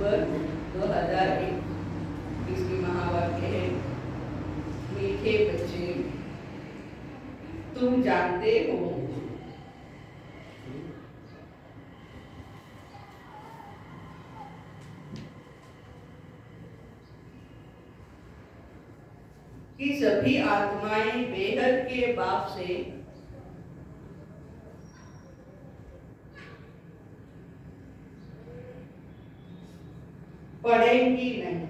अक्टूबर 2021 की महावाक्य है, मीठे बच्चे तुम जानते हो कि सभी आत्माएं बेहद के बाप से पढ़ेंगी नहीं,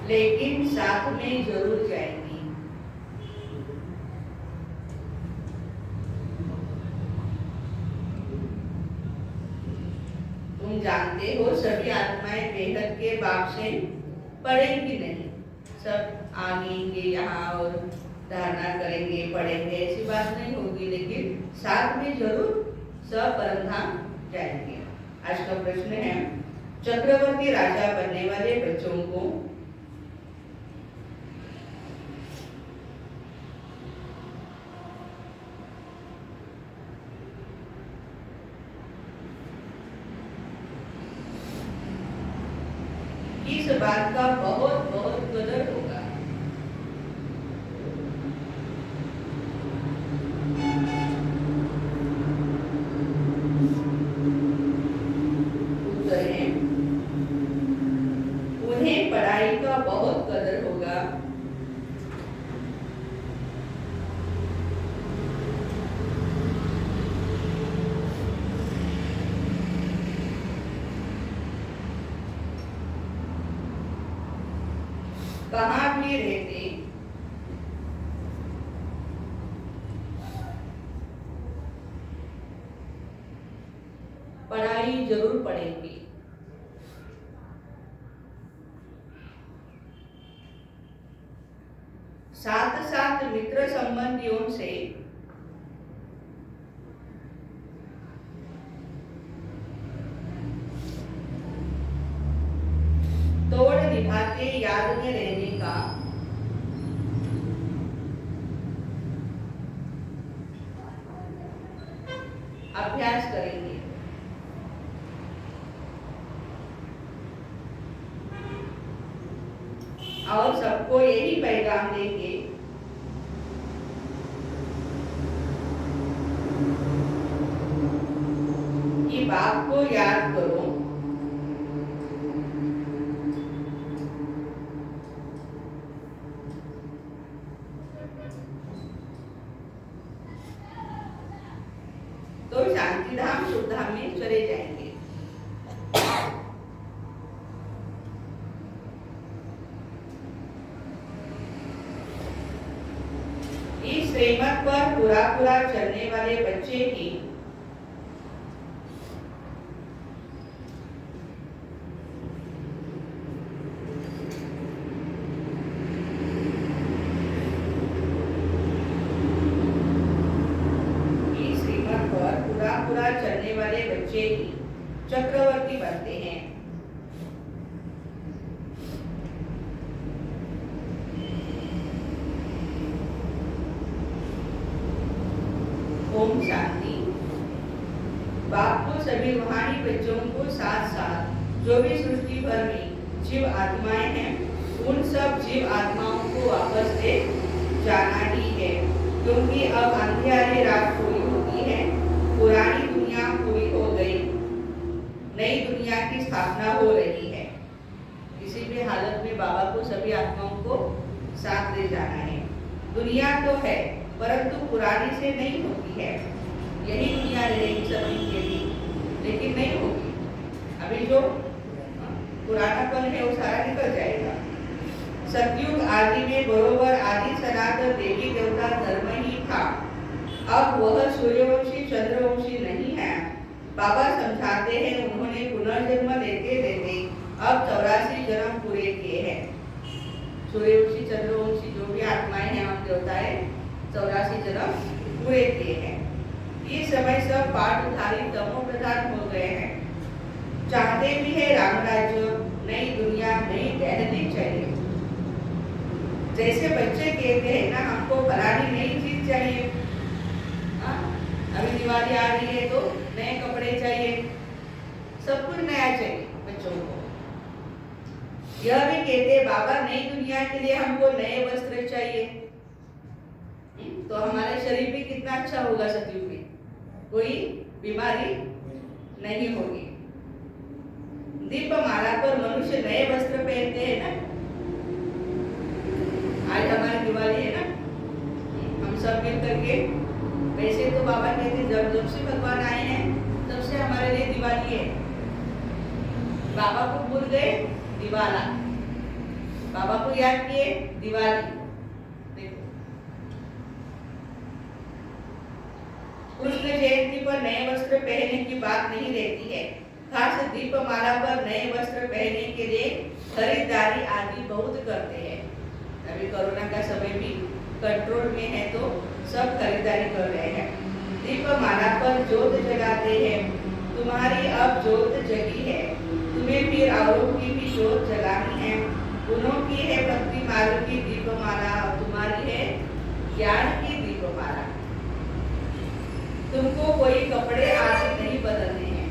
लेकिन साथ में जरूर जाएंगी। तुम जानते हो सभी आत्माएं बेहद के बाप से पढ़ेंगी नहीं। सब आएंगे यहाँ और धारणा करेंगे, पढ़ेंगे, ऐसी बात नहीं होगी, लेकिन साथ में जरूर सब परमधाम जाएंगे। आज का प्रश्न है, चक्रवर्ती राजा बनने वाले बच्चों को इस बात का बहुत बहुत कदर होगा। उत्तर है, उन्हें पढ़ाई का बहुत कदर होगा। कहाँ भी रहते पढ़ाई जरूर पढ़ेंगे। साथ साथ मित्र संबंधियों से तोड़ निभाते याद में रहने का अभ्यास करेंगे। और सबको यही पैगाम देंगे कि बाप को याद करो, तो शांतिधाम सुखधाम में चले जाएंगे। इस श्रीमत पर पूरा पूरा चलने वाले बच्चे ही पूरा चलने वाले बच्चे ही चक्रवर्ती बनते हैं। ओम शांति। बाप को सभी रूहानी बच्चों को साथ साथ जो भी सृष्टि भर में जीव आत्माएं हैं, उन सब जीव आत्माओं को वापस ले जाना ही है, क्योंकि अब अंधियारी रात पूरी होती है, पुरानी दुनिया पूरी हो गई, नई दुनिया की स्थापना हो रही है। किसी भी हालत में बाबा को सभी आत्माओं को साथ ले जाना है। दुनिया तो है, परंतु पुरानी से नहीं होती है। यही दुनिया रहेगी सभी के लिए, लेकिन नहीं होगी। अभी जो पुरानापन है वो सारा निकल जाएगा। सतयुग आदि में बरोबर आदि सनातन देवी देवता धर्म ही था। अब वह सूर्यवंशी चंद्रवंशी नहीं है। बाबा समझाते हैं, उन्होंने पुनर्जन्म लेते लेते अब 84 जन्म पूरे किए हैं। सूर्यवंशी चंद्रवंशी जो भी आत्माएं हैं, हम देवताएं 84 जन्म पूरे किए हैं। इस समय सब पाठधारी तमो प्रधान हो गए हैं। चाहते भी है राम राज्य, नई दुनिया, नई दहली चाहिए। जैसे बच्चे कहते हैं ना, हमको फलानी नई चीज चाहिए, हाँ, अभी दिवाली आ रही है तो नए कपड़े चाहिए, सब कुछ नया चाहिए बच्चों को। यह भी कहते हैं बाबा नई दुनिया के लिए हमको नए वस्त्र चाहिए। तो हमारा शरीर भी कितना अच्छा होगा सतयुग में, कोई बीमारी नहीं होगी। दीपमाला पर मनुष्य नए वस्त्र पहनते हैं ना। आज हमारी दिवाली है ना, हम सब मिल करके, वैसे तो बाबा कहते जब से भगवान आए हैं तब से हमारे लिए दिवाली है। बाबा को भूल गए, दिवाला। बाबा को याद किए, दिवाली। देखो, कृष्ण जयंती पर नए वस्त्र पहनने की बात नहीं रहती है। खास दीपमाला पर नए वस्त्र पहनने के लिए खरीदारी आदि बहुत करते हैं। अभी कोरोना का समय भी कंट्रोल में है तो सब खरीदारी कर रहे हैं। दीपमाला पर जोत जलाते हैं। तुम्हारी अब जोत जगी है, तुम्हें फिर औरों की भी जोत जलानी है। उन्हों की है भक्ति मार्ग की दीपमाला, तुम्हारी है ज्ञान की दीपमाला। तुमको कोई कपड़े आदि नहीं बदलने हैं।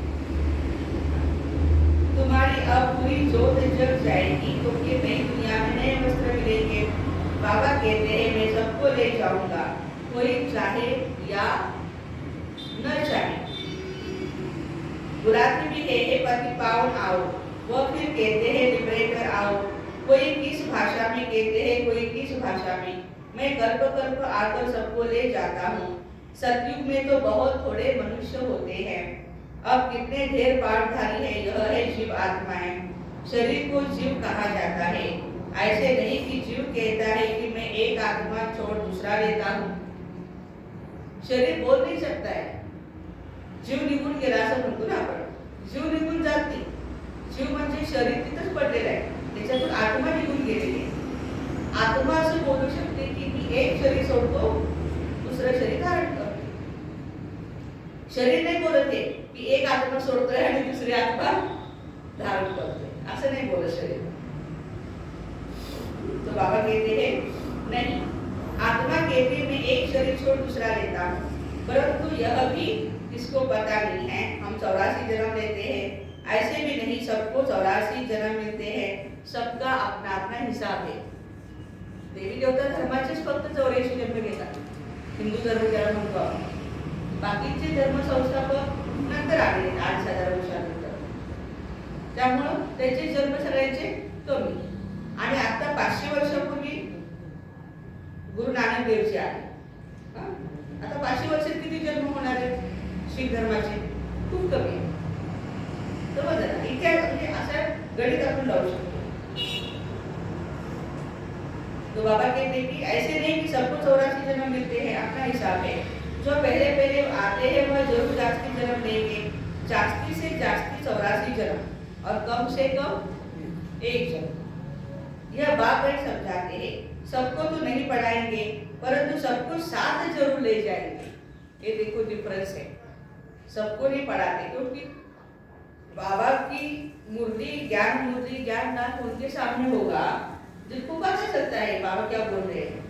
तुम्हारी अब पूरी जोत जग जाएगी, क्योंकि नई दुनिया में नए वस्त्र मिलेंगे। बाबा कहते हैं मैं सबको ले जाऊंगा, कोई चाहे या न चाहे। बुलाते भी है पति पावन आओ, वह फिर कहते हैं लिबरेटर आओ। कोई किस भाषा में कहते हैं, कोई किस भाषा में। मैं कल्प कल्प आकर सबको ले जाता हूँ। सतयुग में तो बहुत थोड़े मनुष्य होते हैं, अब कितने ढेर पाठधारी है। यह है जीव आत्माएं। शरीर को जीव कहा जाता है। ऐसे नहीं कि जीव कहता है कि मैं एक आत्मा छोड़ दूसरा लेता हूँ। शरीर बोल नहीं सकता है, जीव निघून गेला असं म्हणतो ना आपण, जीव निघून जात नाही। जीव म्हणजे शरीर तिथंच पडलेलं आहे, त्याच्यातून आत्मा निघून गेलेली आहे। आत्मा असं बोलू शकते की मी एक शरीर सोडतो, दुसरं शरीर धारण करतो। शरीर नाही बोलत आहे की एक आत्मा सोडतोय आणि दुसरी आत्मा धारण करतोय, असं नाही बोलत शरीर। तो बाबा कहते हैं नहीं, आत्मा कहते मैं एक शरीर छोड़ दूसरा लेता हूँ। परंतु यह भी किसको पता नहीं है, हम 84 जन्म लेते हैं, ऐसे भी नहीं सबको 84 जन्म मिलते हैं। सबका अपना अपना हिसाब है। देवी देवता धर्माचेच फक्त 84 जन्म घेतात, हिंदू धर्म ज्याला म्हणतो आपण। बाकीचे धर्म संस्थापक नंतर आले 8,000 वर्षानंतर, त्यामुळं त्याचे जन्म सगळ्यांचे कमी। आणि आता 500 वर्षापूर्वी गुरु नानक देवजी आले, आता 500 वर्षात किती जन्म होणार आहेत शीख धर्माचे? खूप कमी आहे। तर बघा ना, इथे म्हणजे असा गणित आपण लावू शकतो। तो बाबा कहते हैं कि ऐसे नहीं कि सबको 84 जन्म मिलते हैं, अपना हिसाब है। जो पहले पहले आते हैं वह जरूर जास्ती जन्म लेंगे, जास्ती से जास्ती 84 जन्म और कम से कम एक जन्म। यह बात नहीं समझाते हैं, सबको तो नहीं पढ़ाएंगे परंतु सबको साथ जरूर ले जाएंगे। ये देखो डिफरेंस है, सबको नहीं पढ़ाते क्योंकि बाबा की मुरली ज्ञान दान उनके सामने होगा, जिसको पता चलता है बाबा क्या बोल रहे हैं।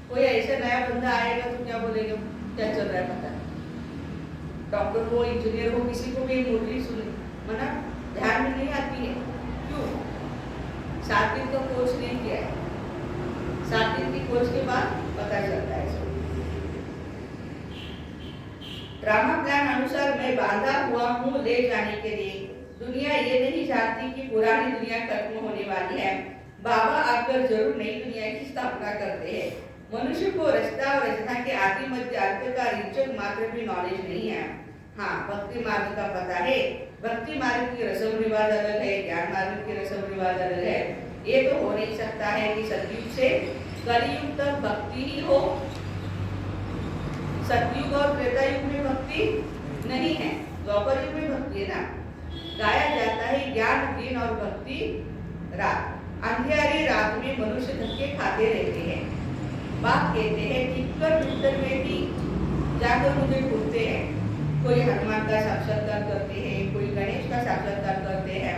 कोई ऐसा नया बंदा आएगा तो क्या बोलेगा, क्या चल रहा है पता नहीं। डॉक्टर हो, इंजीनियर हो, किसी को भी मुरली सुने मना ध्यान में नहीं आती है। क्यों? 7 दिन का कोर्स नहीं किया है, 7 दिन की कोर्स के बाद पता चलता है सब। ड्रामा प्लान अनुसार मैं बांधा हुआ हूँ ले जाने के लिए। दुनिया ये नहीं जानती कि पुरानी दुनिया खत्म होने वाली है। बाबा आकर जरूर नई दुनिया की स्थापना करते हैं। मनुष्य को रचना और रचना के आदि मध्य अंत का रिचक मात्र भी नॉलेज नहीं है। हाँ, भक्ति मार्ग का पता है। भक्ति मार्ग की रस्म रिवाज अलग है, ज्ञान मार्ग की रस्म रिवाज अलग है। ये तो हो नहीं सकता है कि सतयुग से कलयुग तक भक्ति ही हो। सतयुग और त्रेता युग में भक्ति नहीं है, द्वापर युग में भक्ति है ना। गाया जाता है ज्ञान दिन और भक्ति रात। अंधेरी रात में मनुष्य धक्के खाते रहते हैं। बाप कहते हैं टिककर बिस्तर में भी जाकर मुझे ढूंढते हैं। कोई हनुमान का साक्षात्कार करते हैं, कोई गणेश का साक्षात्कार करते हैं।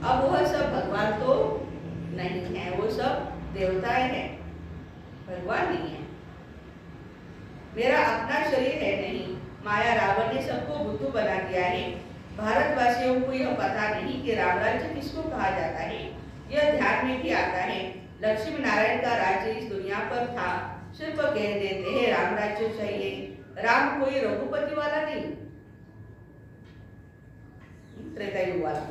अब वह सब भगवान तो नहीं है, वो सब देवताएं हैं, भगवान नहीं है। मेरा अपना शरीर है नहीं। माया रावण ने सबको बुद्धू बना दिया है। भारतवासियों को यह पता नहीं कि रामराज्य किसको कहा जाता है। यह ध्यान में भी आता है। लक्ष्मी नारायण का राज्य इस दुनिया पर था। सिर्फ कह देते हैं राम राज्य चाहिए। राम कोई रघुपति वाला नहीं, त्रेता युग वाला।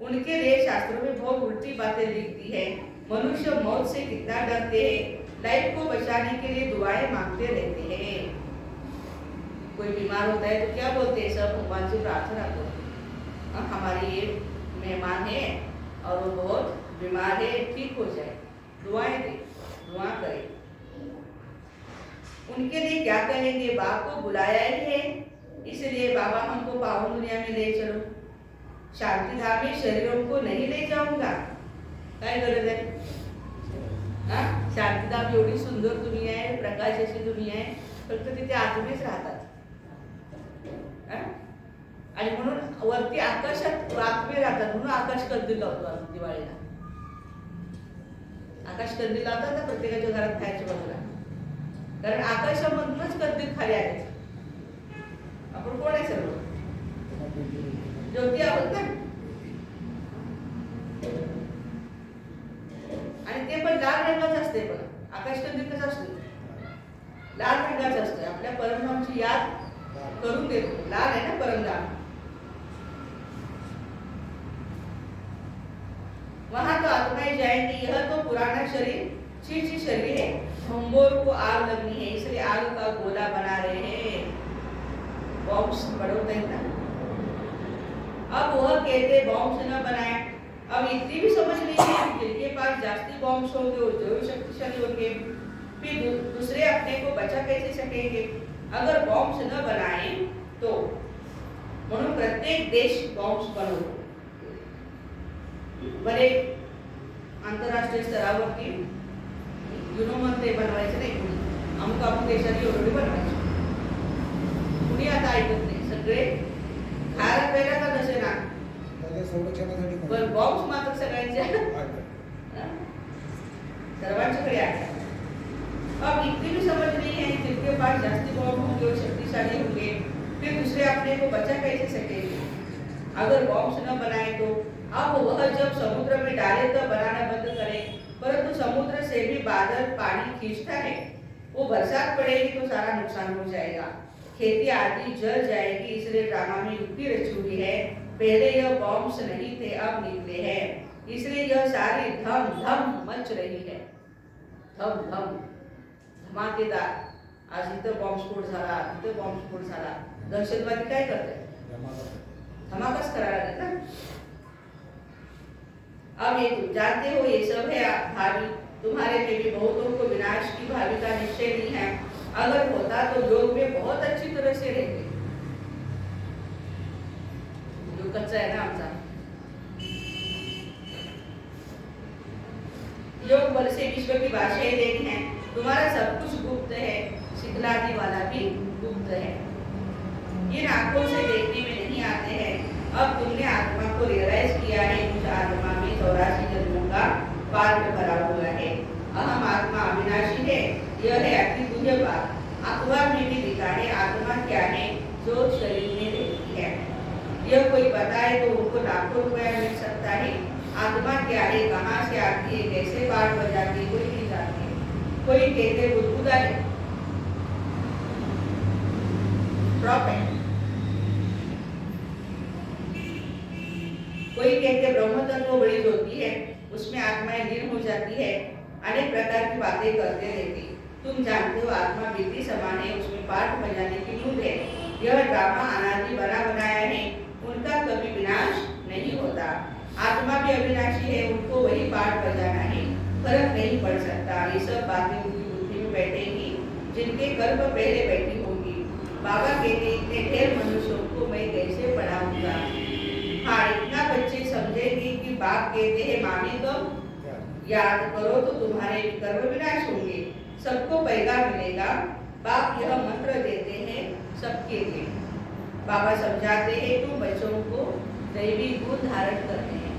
उनके लिए शास्त्रों में बहुत उल्टी बातें लिख दी है। मनुष्य मौत से कितना डरते हैं, लाइफ को बचाने के लिए दुआएं मांगते रहते हैं। कोई बीमार होता है तो क्या बोलते हैं, सब भगवान से प्रार्थना करो, हमारी ये मेहमान है और वो बहुत बीमार है, ठीक हो जाए, दुआएं दे, दुआ करें। उनके लिए क्या कहेंगे, बाप को बुलाया ही है, इसलिए बाबा हमको पावन दुनिया में ले चलो। शांति धाम में शरीरों को नहीं ले जाऊंगा, काय गरज आहे? शांती धाम एवढी सुंदर दुनिया आहे, प्रकाशाची दुनिया आहे, फक्त तिथे आत्मेच राहतात आणि म्हणून वरती आकाशात आत्मे राहतात, म्हणून आकाश कंदील लावतो आम्ही दिवाळीला। आकाश कंदील लावतात ना प्रत्येकाच्या घरात खायच्या बाजूला, कारण आकाशामधूनच कंदील खाली आले। आपण कोण आहे सर्व? ज्योती आहोत ना। आणि ते पण लाल रंगाचं असते बघा, आकाश कंदील कसं असतं? लाल रंगाचं असतं। आपल्या परमधामची याद करून देतो, लाल आहे ना परमधाम। वहां तो आत्माएं जाएंगी, यह तो पुराना शरीर चीची शरीर है। भंबोर को आग लगनी है, इसलिए आग का गोला बना रहे हैं, बॉम्ब्स बढ़ोते हैं ना। अब वह कहते बॉम्ब्स न बनाए। अब इतनी भी समझ नहीं है, जिनके पास जास्ती बॉम्ब्स होंगे वो जो शक्तिशाली होंगे, फिर दूसरे अपने को बचा कैसे सकेंगे अगर बॉम्ब्स न बनाए तो। म्हणून प्रत्येक देश बॉम्ब्स बनवतो। बरे आंतरराष्ट्रीय स्तरावरती युनोमध्ये बनवायचं नाही कुणी, अमुक अमुक देशात एवढी बनवायची, कुणी आता ऐकत नाही। सगळे खायला प्यायला का नसे ना, पण बॉम्ब्स मात्र सगळ्यांच्या सर्वांच्याकडे आहे। अब इतनी भी समझ नहीं है, जिनके पास जास्ती बॉम्ब होंगे वो शक्तिशाली होंगे, फिर दूसरे अपने को बचा कैसे सकेंगे अगर बॉम्ब्स न बनाए तो। अब वह जब समुद्र में डाले तो बनाना बंद करे, परंतु समुद्र से भी बादल पानी खींचता है, वो बरसात पड़ेगी तो सारा नुकसान हो जाएगा, खेती आदि जल जाएगी। इसलिए ड्रामा में युक्ति रची हुई है। पहले यह बॉम्ब्स नहीं थे, अब निकले हैं, इसलिए यह सारी धम धम मच रही है। धम धम धमाकेदार। आज इथं बॉम्बस्फोट झाला, तिथं बॉम्बस्फोट झाला, दहशतवादी काय करतात? धमाकाच करायला लागेल ना। अब ये तुम जानते हो ये सब है भावी, तुम्हारे में भी बहुतों को विनाश की भावी का निश्चय नहीं है। अगर होता तो योग में बहुत अच्छी तरह से रहते। योग कच्चा है ना आमचा। योग बल से विश्व की भाषाएं लेनी है। तुम्हारा सब कुछ गुप्त है, सिखलाने वाला भी गुप्त है, इन आंखों से देखने में नहीं आते हैं। अब तुमने आत्मा को रियलाइज किया है, उस आत्मा में 84 जन्मों का पार्ट भरा हुआ है। अहम आत्मा अविनाशी है, यह है अति गुह्य बात। अखबार में भी लिखा है आत्मा क्या है, जो शरीर में रहती है। यह कोई बताए तो उनको लाखों रुपया मिल सकता है। आत्मा क्या है, कहाँ से आती है, कैसे बाढ़ बजाती है, कोई नहीं जानते। कोई कहते बुदबुदा है, ड्रॉप है, कोई कहते ब्रह्म तत्व बड़ी ज्योति है, उसमें आत्माएं लीन हो जाती है। अनेक प्रकार की बातें करते रहते। तुम जानते हो आत्मा बिजली समान है, उसमें पाठ बजाने की मूड है। यह ड्रामा अनादि बना बनाया है, उनका कभी विनाश नहीं होता। आत्मा भी अविनाशी है, उनको वही पाठ बजाना है, फर्क नहीं पड़ सकता। ये सब बातें उनकी बुद्धि में बैठेंगी, जिनके कर्म पहले बैठी होंगी। बाबा कहते इतने ढेर मनुष्यों को मैं कैसे पढ़ाऊंगा। हाँ, इतना बच्चे समझेंगे कि बाप कहते हैं मामी तुम याद करो तो तुम्हारे कर्म विनाश होंगे, सबको पैगाम मिलेगा। बाप यह मंत्र देते हैं सबके लिए। बाबा समझाते हैं तुम बच्चों को दैवी गुण धारण करते हैं।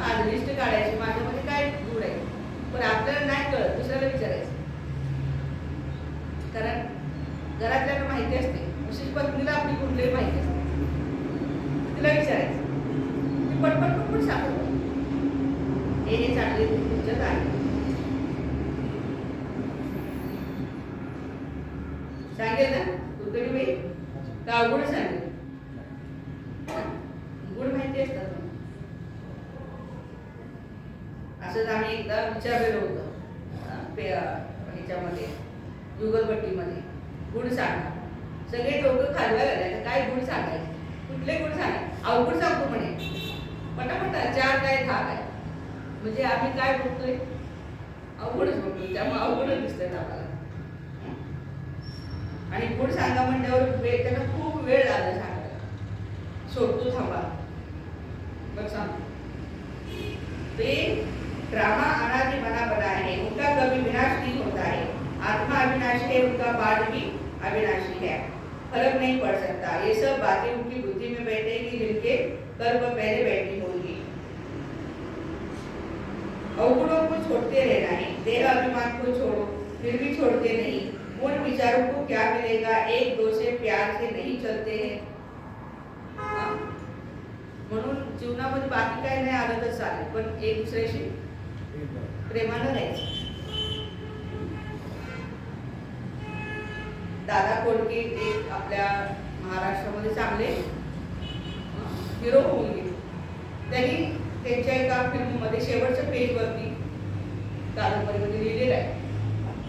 आज लिस्ट काढायची, माझ्यामध्ये काय गुण आहे पण आपल्याला नाही कळत, दुसऱ्याला विचारायचं, कारण कुठले माहिती असते. तिला विचारायचं, ती पटपट पटपट सांगत हे चांगले तुमच्यात आहे. सांगेल ना कुठली बाई का अवघड सांगेल. गुण माहिती असतात. असंच आम्ही एकदा विचारलेलं होतं ह्याच्यामध्ये युगलबट्टीमध्ये गुण सांगा. सगळे डोकं खालवायला लागले, काय गुण सांगायचे, कुठले गुण सांगायचे. अवघड सांगतो म्हणे, पटापटा 4 काय 10 काय. म्हणजे आम्ही काय बोलतोय अवघडच बोलतोय, त्यामुळे अवघडच दिसतंय आम्हाला. आणि गुण सांगा म्हणल्यावर त्यांना खूप वेळ लागला सांगायला. सोडतो थांबा बघ सांग. ते ड्रामा अनादि बना बना है, उनका कभी विनाश नहीं होता है. आत्मा अविनाशी है, उनका बाद भी अविनाशी है. फर्क नहीं पड़ सकता. ये सब बातें उनकी बुद्धि में बैठेगी जिनके कर्म पहले बैठी होगी. अवगुणों को छोड़ते रहना है, देह अभिमान को छोड़ो, फिर भी छोड़ते नहीं. उन विचारों को क्या मिलेगा, एक दो से प्यार से नहीं चलते हैं. म्हणून जीवनामध्ये बाकी काय नाही आलं तर चालेल, पण एक दुसऱ्याशी प्रेमानं राहायचं. दादा कोंडके एक आपल्या महाराष्ट्रामध्ये चांगले हिरो होऊन गेले. त्यांनी त्यांच्या एका फिल्ममध्ये शेवटच्या पेजवरती कादंबरीमध्ये लिहिलेलं आहे,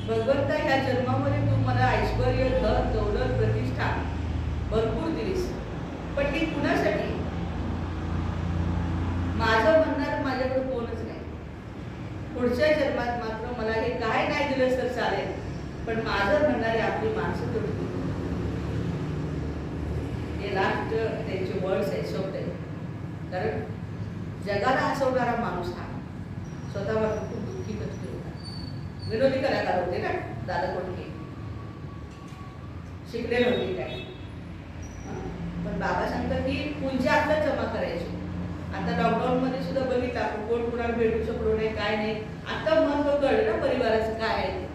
भगवंता ह्या जन्मामध्ये तू मला ऐश्वर्य, धन, दौलत, प्रतिष्ठा भरपूर दिलीस, पण ती कुणासाठी? माझं म्हणणार माझ्याकडे कोणच नाही. पुढच्या जन्मात मात्र मला हे काय नाही दिलं तर चालेल, पण माझं म्हणणारे आपली माणसं तेवढी. हे लास्ट त्यांचे वर्ड्स आहेत, शब्द आहेत. कारण जगाला हसवणारा माणूस हा स्वतःवर खूप दुःखी कष्ट होता. विनोदी कलाकार होते ना दादा कोंडके, शिकले होते काय. पण बाबा सांगतात की पूजा आता जमा करायची. आता लॉकडाऊन मध्ये सुद्धा बघितला कोण कुणाला भेटू शकलो नाही, काय नाही. आता महत्व कळलं ना परिवाराचं काय आहे.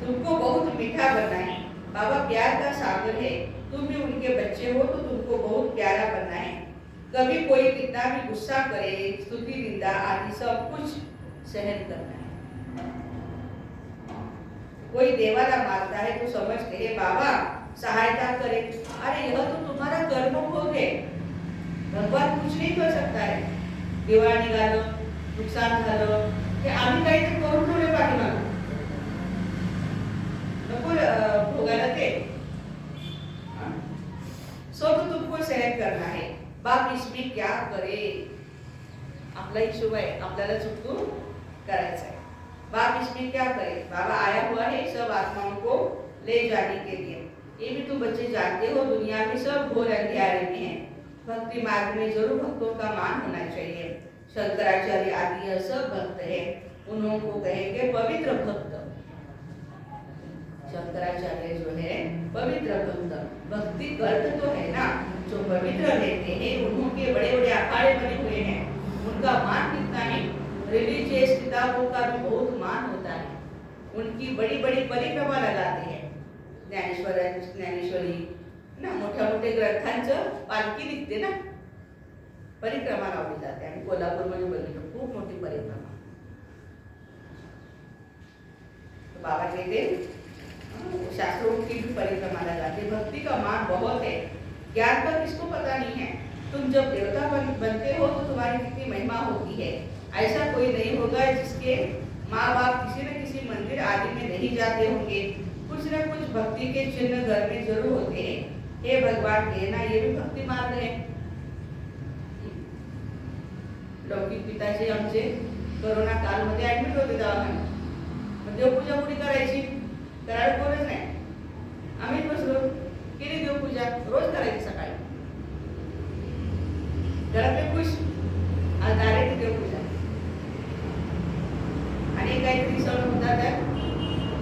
तुमको बहुत मीठा बनना है, बाबा प्यार का सागर है. तुम भी उनके बच्चे हो तो तुमको बहुत प्यारा बनना है. कभी कोई कितना भी गुस्सा करे, स्तुति निंदा आदि सब कुछ सहन करना है. कोई देवाला मारता है तो समझते हैं बाबा सहायता करे. अरे यह तो तुम्हारा कर्म भोग है, भगवान कुछ नहीं कर सकता है. दिवाळ निघालं, नुकसान झालं, हे आम्ही काहीतरी करून ठेवले पाठीमागं, नको भोगायला ते. सो तो तुमको सहन करना है, बाप इसमें क्या करे. आपला हिशोब आहे, आपल्याला चुकतो करायचा है. बाप इसमें क्या करे, बाबा आया हुआ है सब आत्माओं को ले जाने के लिए. ये भी तुम बच्चे जानते हो दुनिया में सब घोर अंधेरे में है. भक्ति मार्ग में जरूर भक्तों का मान होना चाहिए. शंकराचार्य आदि यह सब भक्त है, उन्हों को कहेंगे पवित्र भक्त. शंकराचार्य जो है पवित्र भक्त, भक्ति करते तो है ना, जो पवित्र रहते हैं उन्हों के बड़े बड़े अखाड़े बने हुए हैं. उनका मान कितना है, रिलीजियस किताबों का भी बहुत मान होता है. उनकी बड़ी बड़ी परिक्रमा लगाते हैं. ज्ञानेश्वरी ना मोठ्या मोठ्या ग्रंथांचं पालखी निघते ना, परिक्रमा लावली जाते. आणि कोल्हापूरमध्ये बघितलं खूप मोठी परिक्रमा. बाबाचे ते शास्त्रों की भी परिक्रमा लगाते. भक्ति का मान बहुत है, ज्ञान का किसको पता नहीं है. तुम जब देवता बनते हो तो तुम्हारी कितनी महिमा होती है. ऐसा कोई नहीं होगा जिसके माँ बाप किसी न किसी मंदिर आदि में नहीं जाते होंगे. कुछ न कुछ भक्ति के चिन्ह घर में जरूर होते हैं. हे भगवान कहना ये भी भक्ति मार्ग है. लौकिक पिताजी आमचे कोरोना कालमध्ये ऍडमिट होते दवाखान्यात. मग देवपूजा कुठे करायची, करायला कोणच नाही. आम्हीच बसलो, केली देवपूजा रोज करायची सकाळी. घरातले खुश, आज डायरेक्ट देवपूजा. आणि काहीतरी सण होता त्यात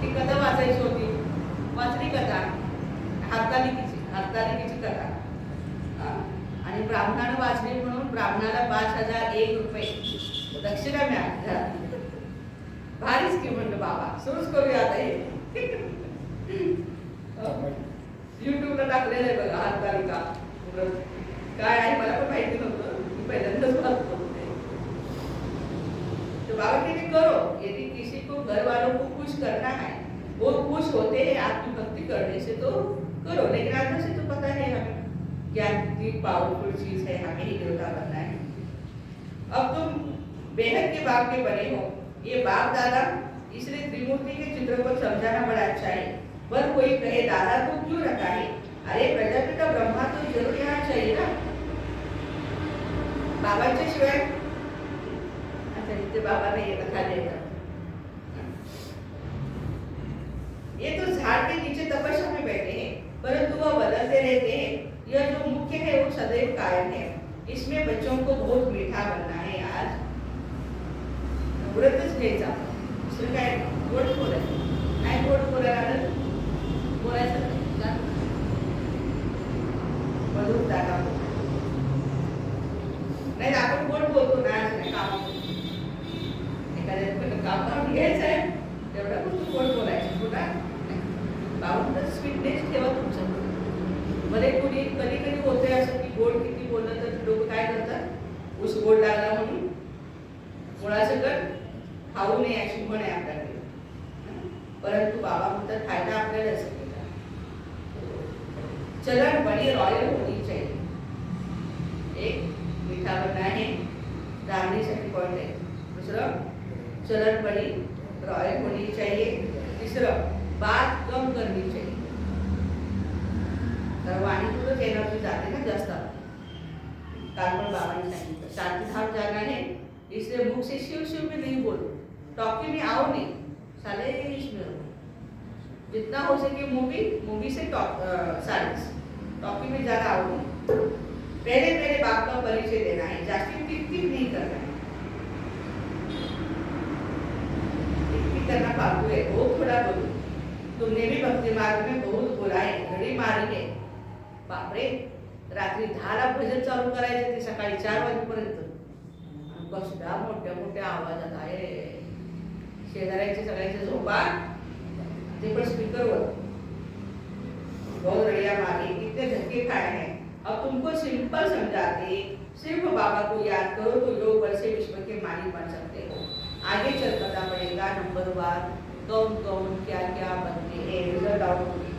ती कथा वाचायची होती. वाचली कथा, हरतालिकेची कथा. आणि ब्राह्मणानं वाचली म्हणून ब्राह्मणाला 5,001 रुपये दक्षिणा मिळाली. भारीच की म्हणलं बाबा सुरूच करूया आता हे. टाकलेलं आहे बघा हरतालिका व्रत काय आहे मला पण माहिती नव्हतं, मी पहिल्यांदाच वाचतो ते. तो बाबा कहते करो, यदि किसी को घर वालों को खुश करना है, वो खुश होते हैं आत्मभक्ति करने से, तो करो। लेकिन अंदर से तो पता है हमें क्या कितनी पावरफुल चीज है, हमें ही देवता बनना है। अब तुम बेहद के बाप के बने हो, ये बाप दादा इसलिए त्रिमूर्ति के चित्र को समझाना बड़ा अच्छा है। पर कोई कहे दादा तो क्यों रखा है, अरे प्रजापिता ब्रह्मा तो जरूर यहाँ चाहिए ना। बाबाच्या शिवाय अच्छा इथे बाबा नहीं रखा जाएगा। ये तो झाड़ के नीचे तपस्या में बैठे हैं, परंतु वह बदलते रहते हैं। यह जो मुख्य है वो सदैव कायम है। इसमें बच्चों को बहुत मीठा बनना है। आज व्रतच घ्यायचा, दुसरं काय गोड बोलायचं नाही, गोड बोलायला बोलायचं मधून टाका नाही, आपण गोड बोलतो ना, आज नाही काम एखाद्या काम करून घ्यायचं आहे तेवढा पण तू गोड बोलायचं पुन्हा बाबा स्वीटनेस ठेवा तुमचं मध्ये। कुणी कधी कधी होते असं की गोड किती बोललं तर लोक काय करतात, ऊस गोड लागला म्हणून मुळासकट खाऊ नये अशी म्हण आहे आपल्याकडे, परंतु बाबा म्हणतात फायदा आपल्याला असं केला। चलन बड़ी रॉयल होनी चाहिए, एक मीठा बनना है, डालण्यासाठी पॉइंट आहे। दूसरं चलन बड़ी रॉयल होनी चाहिए। तीसरं बात कम करनी चाहिए, तर वाणी तुझं एनर्जी जाते ना जास्त। काल पण बाबांनी सांगितलं शांति धाम जाना है, इसलिए मुख से शिव शिव में नहीं बोलो, टॉकी में आओ नहीं, साले इसमें रहो। जितना हो सके मूवी से साइलेंस, टॉकी में ज्यादा आओ नहीं। पहले बाप का परिचय देना है, जास्ती टिक नहीं करना है। टिक करना फालतू है, वो थोड़ा बोलो। तुमने भी भक्ति मार्ग में बहुत बोला है, घड़ी मारी है। बापरे रात्री 10ला भजन चालू करायचे ते सकाळी 4 वाजेपर्यंत, कसल्या मोठ्या मोठ्या आवाजात आहे, शेजाऱ्याचे सगळ्यांचे झोपा ते पण स्पीकरवर। बहुत रड़िया मारी, कितने धक्के खाए हैं। अब तुमको सिंपल समझाते, सिर्फ बाबा को याद करो तो योग बल से विश्व के मालिक बन सकते हो। आगे चल पता पड़ेगा नंबर 1 कौन कौन क्या क्या बनते हैं, रिजल्ट आउट होगी।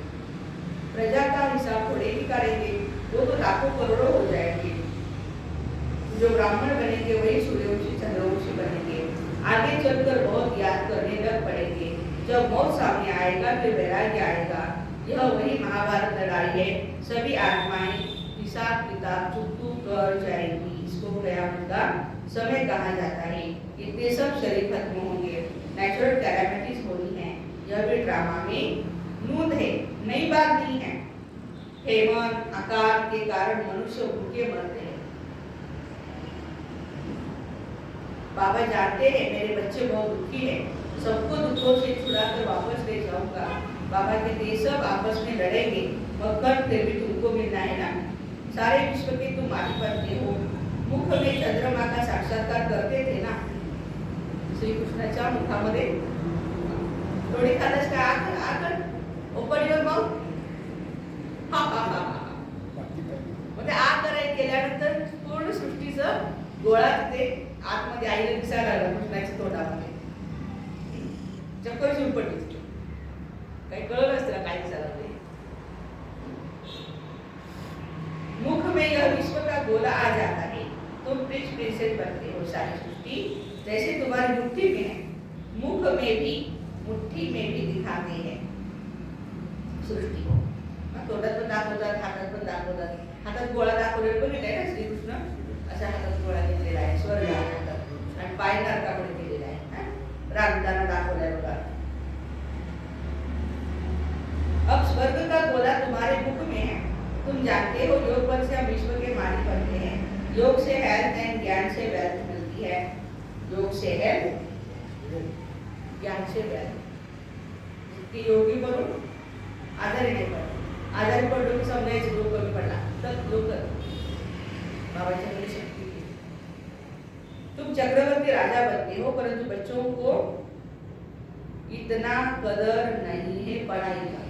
प्रजा का हिसाब थोड़े ही करेंगे, वो तो लाखों करोड़ों हो जाएंगे। जो ब्राह्मण बनेंगे वही सूर्यवंशी चंद्रवंशी बनेंगे। आगे चलकर बहुत याद करने लग पड़ेंगे। जब मौत सामने आएगा फिर वैराग्य आएगा। यह वही महाभारत लड़ाई है, सभी आत्माएं हिसाब किताब चुकू कर जाएंगी। इसको कयामत का समय कहा जाता है। इतने सब शरीर खत्म होंगे, नेचुरल कैलामिटीज होनी है। यह भी ड्रामा में नूंद है, नई बात नहीं है। हेमंत आकार के कारण मनुष्य भूखे मरते हैं। बाबा जानते हैं मेरे बच्चे बहुत दुखी हैं, सबको दुखों से छुड़ाकर वापस ले जाऊंगा। बाबा कहते हैं सब आपस में लड़ेंगे, मगर फिर भी तुमको मिलना है ना। सारे विश्व के तुम मालिक बनते हो। मुख में चंद्रमा का साक्षात्कार करते थे ना श्री कृष्णाच्या मुखामध्ये। थोडी खालच काय आकर ओपन युअर माउथ, हा हा हा हा, म्हणजे आ कराय केल्यानंतर पूर्ण सृष्टीचं गोळा तिथे आतमध्ये आईला दिसायला लागला कृष्णाच्या तोंडामध्ये। चक्कर येऊन पडली, काही कळलं नसतं काय दिसायला लागले। मुख में यह विश्व का गोला आ जाता है, तुम प्रिंस प्रिंसेस बनते हो। सारी सृष्टि जैसे तुम्हारी मुट्ठी में है, मुख में भी मुट्ठी में भी दिखाते हैं सृष्टि को। तोंडात पण दाखवतात, हातात पण दाखवतात। हातात गोळा दाखवलेला बघितलाय ना श्रीकृष्ण, अशा हातात गोळा घेतलेला आहे स्वर्ग हातात, आणि पाय नरकाकडे केलेला आहे। रामदाना दाखवलाय बघा। अब स्वर्ग का गोला तुम्हारे मुख में है, तुम जानते हो योग बल से हम विश्व के मालिक बनते हैं। योग से हेल्थ एंड ज्ञान से वेल्थ मिलती है। योग से हेल्थ, ज्ञान से वेल्थ। जितकी योगी बनून आजारी नाही पडत, आजारी पडलो की समजायचं लोक कमी पडला तर लोक बाबाच्याकडे शक्ती केली। तुम चक्रवर्ती राजा बनते हो, परंतु बच्चों को इतना कदर नहीं है पढ़ाई का।